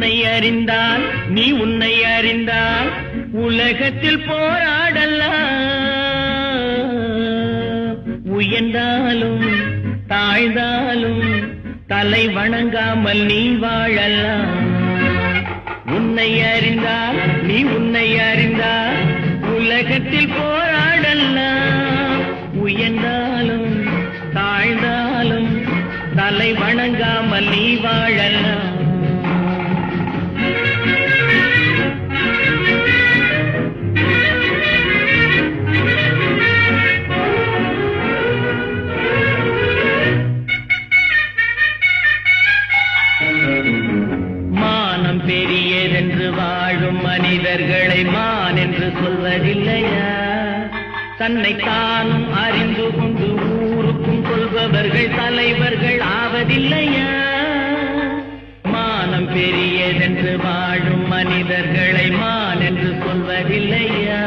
உன்னை அறிந்தால் நீ உன்னை அறிந்தால் உலகத்தில் போராடலாம். உயர்ந்தாலும் தாழ்ந்தாலும் தலை வணங்காமல் நீ வாழலாம். உன்னை அறிந்தால் நீ உன்னை அறிந்தால் உலகத்தில் போராடலாம். உயர்ந்தாலும் தாழ்ந்தாலும் தலை வணங்காமல் நீ வாழலாம். மானம் பெரியதென்று வாழும் மனிதர்களை மான் என்று சொல்வதில்லையா? தன்னை தானும் அறிந்து கொண்டு ஊருக்கும் சொல்பவர்கள் தலைவர்கள் ஆவதில்லையா? மானம் பெரியதென்று வாழும் மனிதர்களை மான் என்று சொல்வதில்லையா?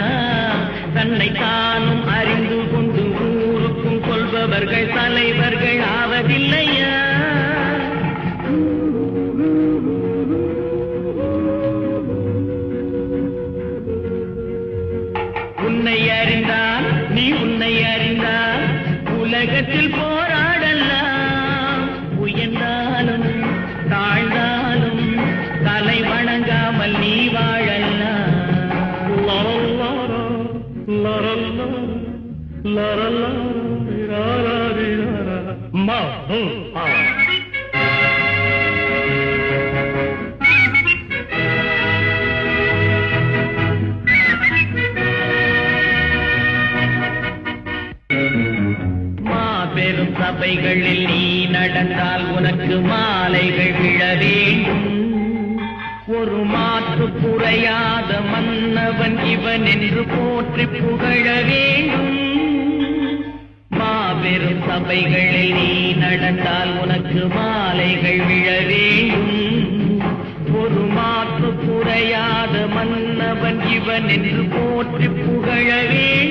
தன்னை தானும் அறிந்து கொண்டு ஊருக்கும் சொல்பவர்கள் தலைவர்கள் ஆவதில்லையா? உன்னை அறிந்தால் நீ உன்னை அறிந்தால் உலகத்தில் போராடலாம். உயர்ந்தாலும் தாழ்ந்தாலும் தலை வணங்காமல் நீ வாழலாம். பெரும் சபைகளில் நீ நடந்தால் உனக்கு மாலைகள் விழ வேண்டும். ஒரு மாற்று குறையாத மன்னவன் இவன் என்று போற்றி புகழ வேண்டும். மாபெரும் சபைகளில் நீ நடந்தால் உனக்கு மாலைகள் விழ வேண்டும். ஒரு மாற்று குறையாத மன்னவன் இவன் என்று போற்றி புகழ வேண்டும்.